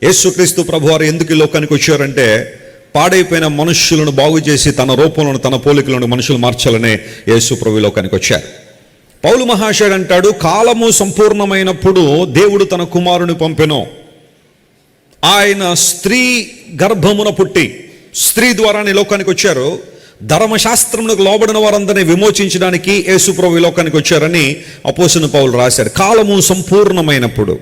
యేసుక్రీస్తు ప్రభువారు ఎందుకు ఈ లోకానికి వచ్చారంటే పాడైపోయిన మనుష్యులను బాగు చేసి తన రూపంలో తన పోలికలను మనుషులు మార్చాలనే యేసు ప్రభు లోకానికి వచ్చారు. పౌలు మహాశయుడు అంటాడు, కాలము సంపూర్ణమైనప్పుడు దేవుడు తన కుమారుని పంపెను. ఆయన స్త్రీ గర్భమున పుట్టి స్త్రీ ద్వారానే లోకానికి వచ్చారు. ధర్మశాస్త్రమునకు లోబడిన వారందరినీ విమోచించడానికి యేసు ప్రభు లోకానికి వచ్చారని అపోస్తలుడైన పౌలు రాశారు. కాలము సంపూర్ణమైనప్పుడు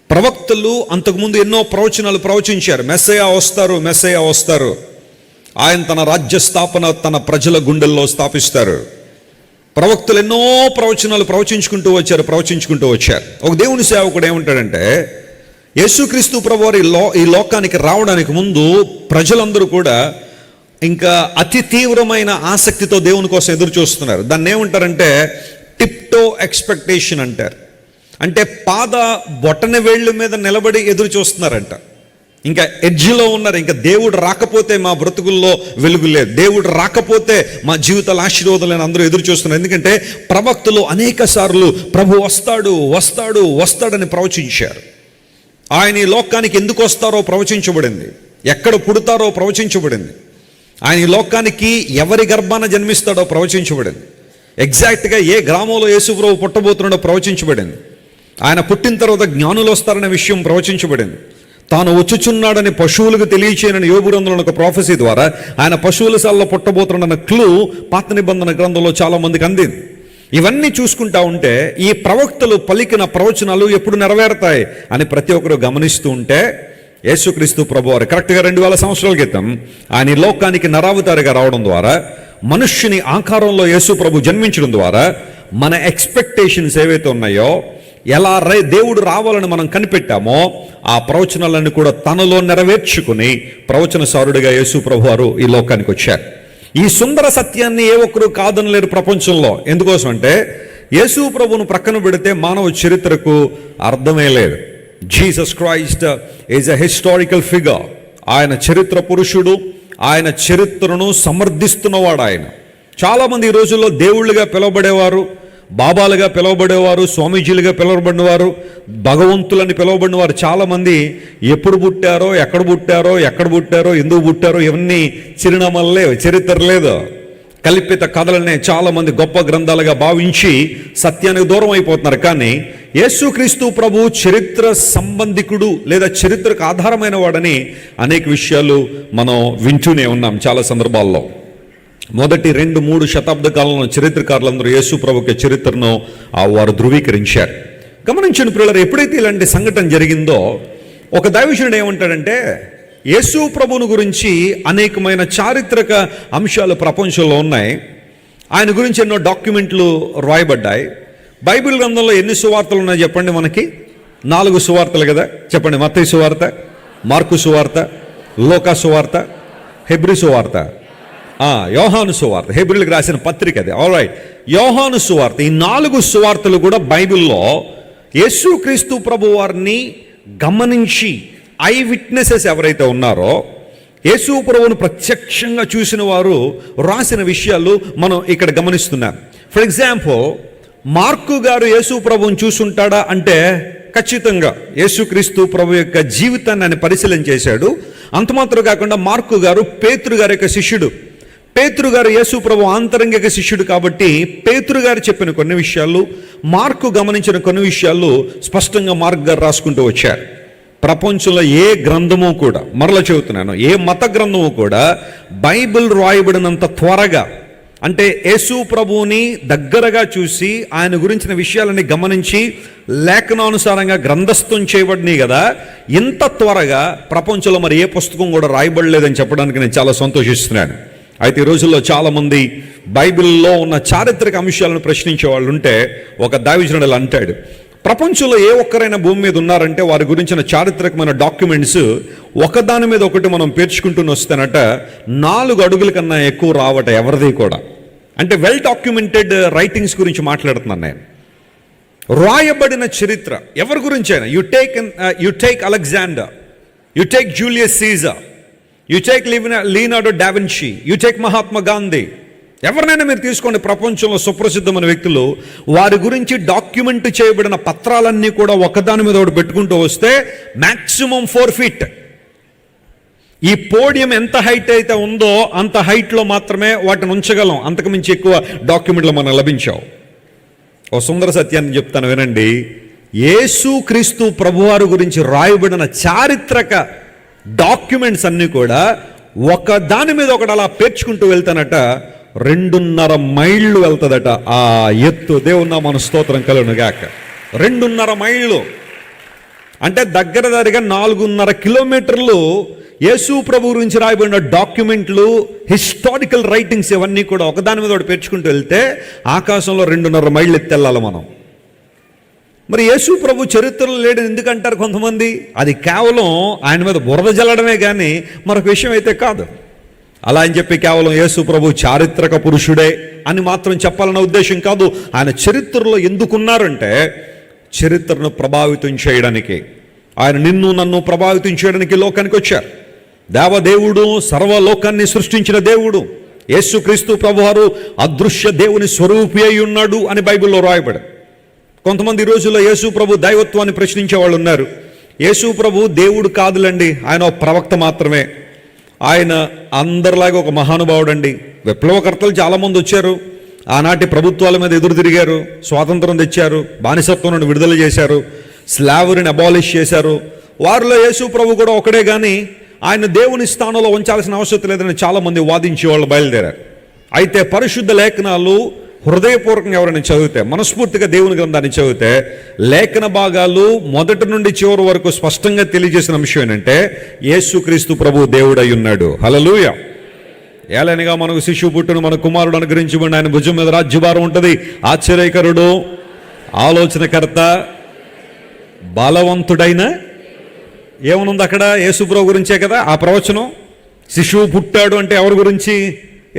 ప్రవక్తలు అంతకుముందు ఎన్నో ప్రవచనాలు ప్రవచించారు. మెస్సయ్య వస్తారు, ఆయన తన రాజ్య స్థాపన తన ప్రజల గుండెల్లో స్థాపిస్తారు. ప్రవక్తలు ఎన్నో ప్రవచనాలు ప్రవచించుకుంటూ వచ్చారు. ఒక దేవుని సేవకుడు ఏమంటాడంటే, యేసుక్రీస్తు ప్రభువారు ఈ లోకానికి రావడానికి ముందు ప్రజలందరూ కూడా ఇంకా అతి తీవ్రమైన ఆసక్తితో దేవుని కోసం ఎదురు చూస్తున్నారు. దాన్ని ఏమంటారంటే టిప్టో ఎక్స్పెక్టేషన్ అంటారు. అంటే పాద బొటన వేళ్ళ మీద నిలబడి ఎదురు చూస్తున్నారంట. ఇంకా ఎడ్జ్లో ఉన్నారు. ఇంకా దేవుడు రాకపోతే మా బ్రతుకుల్లో వెలుగు లేదు, దేవుడు రాకపోతే మా జీవితాల ఆశీర్వాదం లేని అందరూ ఎదురు చూస్తున్నారు. ఎందుకంటే ప్రవక్తలు అనేక సార్లు ప్రభు వస్తాడని ప్రవచించారు. ఆయన ఈ లోకానికి ఎందుకు వస్తారో ప్రవచించబడింది, ఎక్కడ పుడతారో ప్రవచించబడింది, ఆయన ఈ లోకానికి ఎవరి గర్భాన జన్మిస్తాడో ప్రవచించబడింది, ఎగ్జాక్ట్గా ఏ గ్రామంలో యేసు ప్రభు పుట్టబోతున్నాడో ప్రవచించబడింది, ఆయన పుట్టిన తర్వాత జ్ఞానులు వస్తారనే విషయం ప్రవచించబడింది, తాను వచ్చుచున్నాడని పశువులకు తెలియచేయనని యోబు గ్రంథంలో ఒక ప్రాఫెసీ ద్వారా ఆయన పశువుల శాలలో పుట్టబోతున్నాడన్న క్లూ పాత నిబంధన గ్రంథంలో చాలా మందికి అందింది. ఇవన్నీ చూసుకుంటా ఉంటే ఈ ప్రవక్తలు పలికిన ప్రవచనాలు ఎప్పుడు నెరవేరుతాయి అని ప్రతి ఒక్కరు గమనిస్తూ ఉంటే యేసుక్రీస్తు ప్రభువారు కరెక్ట్గా 2000 సంవత్సరాల క్రితం ఆయన ఈ లోకానికి నరావతారిగా రావడం ద్వారా, మనుష్యుని ఆకారంలో యేసు ప్రభు జన్మించడం ద్వారా మన ఎక్స్పెక్టేషన్స్ ఏవైతే ఉన్నాయో, ఎలా దేవుడు రావాలని మనం కనిపెట్టామో ఆ ప్రవచనాలను కూడా తనలో నెరవేర్చుకుని ప్రవచనసారుడిగా యేసు ప్రభువారు ఈ లోకానికి వచ్చారు. ఈ సుందర సత్యాన్ని ఏ ఒక్కరు కాదనలేరు ప్రపంచంలో. ఎందుకోసం అంటే యేసు ప్రభువును ప్రక్కన పెడితే మానవ చరిత్రకు అర్థమే లేదు. Jesus Christ is a historical figure. ఆయన చరిత్ర పురుషుడు, ఆయన చరిత్రను సమర్థిస్తున్నవాడు. ఆయన చాలామంది ఈ రోజుల్లో దేవుళ్ళుగా పిలువబడేవారు, బాబాలుగా పిలువబడేవారు, స్వామీజీలుగా పిలువబడినవారు, భగవంతులని పిలువబడినవారు చాలామంది ఎప్పుడు పుట్టారో, ఎక్కడ పుట్టారో, ఎందుకు పుట్టారో ఇవన్నీ చిరునామాలు లేవు, చరిత్ర లేదు. కల్పిత కథలనే చాలామంది గొప్ప గ్రంథాలుగా భావించి సత్యానికి దూరం అయిపోతున్నారు. కానీ యేసుక్రీస్తు ప్రభు చరిత్ర సంబంధికుడు లేదా చరిత్రకు ఆధారమైన వాడని అనేక విషయాలు మనం వింటూనే ఉన్నాం చాలా సందర్భాల్లో. మొదటి 2-3 శతాబ్ద కాలంలో చరిత్రకారులందరూ యేసు ప్రభుకి చరిత్రను వారు ధృవీకరించారు. గమనించిన ప్రియులారా, ఎప్పుడైతే ఇలాంటి సంఘటన జరిగిందో ఒక దైవజనుడు ఏమంటాడంటే, యేసు ప్రభువును గురించి అనేకమైన చారిత్రక అంశాలు ప్రపంచంలో ఉన్నాయి. ఆయన గురించి ఎన్నో డాక్యుమెంట్లు రాయబడ్డాయి. బైబిల్ గ్రంథంలో ఎన్ని సువార్తలు ఉన్నాయి చెప్పండి? మనకి 4 సువార్తలు కదా. చెప్పండి, మత్తయి సువార్త, మార్కు సువార్త, లూకా సువార్త, హెబ్రీ సువార్త, యోహాను సువార్త, హెబ్రీలకు రాసిన పత్రిక అది. ఆల్రైట్, యోహాను సువార్త. ఈ 4 సువార్తలు కూడా బైబిల్లో యేసుక్రీస్తు ప్రభు వారిని గమనించి ఐ విట్నెసెస్ ఎవరైతే ఉన్నారో, యేసు ప్రభువును ప్రత్యక్షంగా చూసిన వారు రాసిన విషయాలు మనం ఇక్కడ గమనిస్తున్నాం. ఫర్ ఎగ్జాంపుల్, మార్కు గారు యేసు ప్రభువును చూసుంటాడా అంటే ఖచ్చితంగా యేసుక్రీస్తు ప్రభు యొక్క జీవితాన్ని ఆయన పరిశీలన చేశాడు. అంత మాత్రం కాకుండా మార్కు గారు పేతురు గారి యొక్క శిష్యుడు. పేతురు గారు యేసు ప్రభు ఆంతరంగిక శిష్యుడు కాబట్టి పేతురు గారు చెప్పిన కొన్ని విషయాలు, మార్కు గమనించిన కొన్ని విషయాలు స్పష్టంగా మార్కు గారు రాసుకుంటూ వచ్చారు. ప్రపంచంలో ఏ గ్రంథము కూడా, మరలా చెబుతున్నాను, ఏ మత గ్రంథము కూడా బైబిల్ రాయబడినంత త్వరగా, అంటే యేసు ప్రభువుని దగ్గరగా చూసి ఆయన గురించిన విషయాలని గమనించి లేఖనానుసారంగా గ్రంథస్థం చేయబడినాయి కదా, ఇంత త్వరగా ప్రపంచంలో మరి ఏ పుస్తకం కూడా రాయబడలేదని చెప్పడానికి నేను చాలా సంతోషిస్తున్నాను. అయితే ఈ రోజుల్లో చాలామంది బైబిల్లో ఉన్న చారిత్రక అంశాలను ప్రశ్నించే వాళ్ళు ఉంటే ఒక దైవజనుడు అలా అంటాడు, ప్రపంచంలో ఏ ఒక్కరైనా భూమి మీద ఉన్నారంటే వారి గురించిన చారిత్రకమైన డాక్యుమెంట్స్ ఒకదాని మీద ఒకటి మనం పేర్చుకుంటూ వస్తానట 4 అడుగుల కన్నా ఎక్కువ రావట ఎవరిది కూడా. అంటే వెల్ డాక్యుమెంటెడ్ రైటింగ్స్ గురించి మాట్లాడుతున్నాను నేను. రాయబడిన చరిత్ర ఎవరి గురించి అయినా, you take Alexander, you take Julius Caesar, you take Leonardo da Vinci, you take Mahatma Gandhi, ఎవరినైనా మీరు తీసుకోండి, ప్రపంచంలో సుప్రసిద్ధమైన వ్యక్తులు, వారి గురించి డాక్యుమెంట్ చేయబడిన పత్రాలన్నీ కూడా ఒకదాని మీద ఒకటి పెట్టుకుంటూ వస్తే మ్యాక్సిమం 4 feet. ఈ పోడియం ఎంత హైట్ అయితే ఉందో అంత హైట్లో మాత్రమే వాటిని ఉంచగలం, అంతకుమించి ఎక్కువ డాక్యుమెంట్లు మనకు లభించావు. ఓ సుందర సత్యాన్ని చెప్తాను వినండి. యేసు క్రీస్తు ప్రభువారు గురించి రాయబడిన చారిత్రక డాక్యుమెంట్స్ అన్నీ కూడా ఒక దాని మీద ఒకటి అలా పేర్చుకుంటూ వెళ్తానట 2.5 మైళ్ళు వెళ్తుందట ఆ ఎత్తు. దేవుని నామమునకు స్తోత్రం కలుగును గాక. 2.5 మైళ్ళు అంటే దగ్గరగా 4.5 కిలోమీటర్లు యేసు ప్రభు గురించి రాయబడిన డాక్యుమెంట్లు, హిస్టారికల్ రైటింగ్స్ ఇవన్నీ కూడా ఒకదాని మీద ఒకటి పేర్చుకుంటూ వెళ్తే ఆకాశంలో 2.5 మైళ్ళు ఎత్తెళ్ళాలి మనం. మరి యేసు ప్రభు చరిత్రలో లేడని ఎందుకంటారు కొంతమంది? అది కేవలం ఆయన మీద బురద జల్లడమే కానీ మరొక విషయం అయితే కాదు. అలా అని చెప్పి కేవలం యేసు ప్రభు చారిత్రక పురుషుడే అని మాత్రం చెప్పాలన్న ఉద్దేశం కాదు. ఆయన చరిత్రలో ఎందుకున్నారంటే చరిత్రను ప్రభావితం చేయడానికి, ఆయన నిన్ను నన్ను ప్రభావితం చేయడానికి లోకానికి వచ్చారు. దేవదేవుడు, సర్వలోకాన్ని సృష్టించిన దేవుడు యేసుక్రీస్తు ప్రభువారు అదృశ్య దేవుని స్వరూపి అయి ఉన్నాడు అని బైబిల్లో రాయబడి. కొంతమంది ఈ రోజుల్లో యేసు ప్రభు దైవత్వాన్ని ప్రశ్నించే వాళ్ళు ఉన్నారు. యేసు ప్రభు దేవుడు కాదులండి, ఆయన ఒక ప్రవక్త మాత్రమే. ఆయన అందరిలాగా ఒక మహానుభావుడు అండి. విప్లవకర్తలు చాలామంది వచ్చారు, ఆనాటి ప్రభుత్వాల మీద ఎదురు తిరిగారు, స్వాతంత్రం తెచ్చారు, బానిసత్వం నుండి విడుదల చేశారు, స్లావరీని అబాలిష్ చేశారు. వారిలో యేసు ప్రభు కూడా ఒకడే, కానీ ఆయన దేవుని స్థానంలో ఉంచాల్సిన అవసరం లేదని చాలామంది వాదించే వాళ్ళు బయలుదేరారు. అయితే పరిశుద్ధ లేఖనాలు హృదయపూర్వకంగా ఎవరైనా చదివితే, మనస్ఫూర్తిగా దేవుని గ్రంథాన్ని చదివితే, లేఖన భాగాలు మొదటి నుండి చివరి వరకు స్పష్టంగా తెలియజేసిన అంశం ఏంటంటే యేసుక్రీస్తు ప్రభు దేవుడై ఉన్నాడు. హల్లెలూయా. ఏలైనగా మనకు శిశువు పుట్టును, మన కుమారుడు అనుగ్రహించబడి, ఆయన భుజం మీద రాజ్యభారం ఉంటుంది. ఆశ్చర్యకరుడు, ఆలోచనకర్త, బలవంతుడైన, ఏమనుంది అక్కడ? యేసు ప్రభు గురించే కదా ఆ ప్రవచనం. శిశువు పుట్టాడు అంటే ఎవరి గురించి?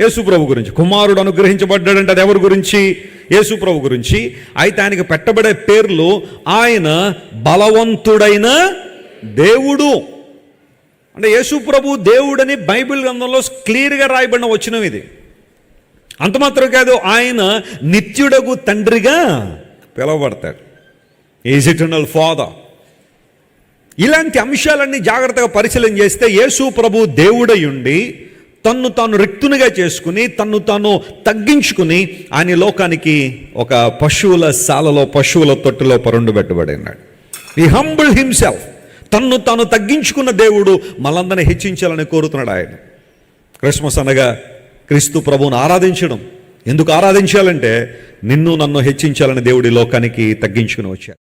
యేసు ప్రభు గురించి. కుమారుడు అనుగ్రహించబడ్డాడు అంటే అది ఎవరి గురించి? యేసు ప్రభు గురించి. అయితే ఆయనకి పెట్టబడే పేర్లు ఆయన బలవంతుడైన దేవుడు. అంటే యేసు ప్రభు దేవుడని బైబిల్ గ్రంథంలో క్లియర్గా రాయబడిన వచనం ఇది. అంత మాత్రం కాదు, ఆయన నిత్యుడగు తండ్రిగా పిలువబడతాడు. Is eternal father. ఇలాంటి అంశాలన్నీ జాగ్రత్తగా పరిశీలన చేస్తే యేసు ప్రభు దేవుడై ఉండి తన్ను తాను రిక్తునిగా చేసుకుని, తన్ను తాను తగ్గించుకుని ఆయన లోకానికి ఒక పశువుల శాలలో, పశువుల తొట్టులో పరుండబెట్టబడి ఉన్నాడు. ఈ హంబుల్ హిమ్సెల్ఫ్, తన్ను తాను తగ్గించుకున్న దేవుడు మనందరినీ హెచ్చించాలని కోరుతున్నాడు ఆయన. క్రిస్మస్ అనగా క్రీస్తు ప్రభువును ఆరాధించడం. ఎందుకు ఆరాధించాలంటే నిన్ను నన్ను హెచ్చించాలని దేవుడి లోకానికి తగ్గించుకుని వచ్చాడు.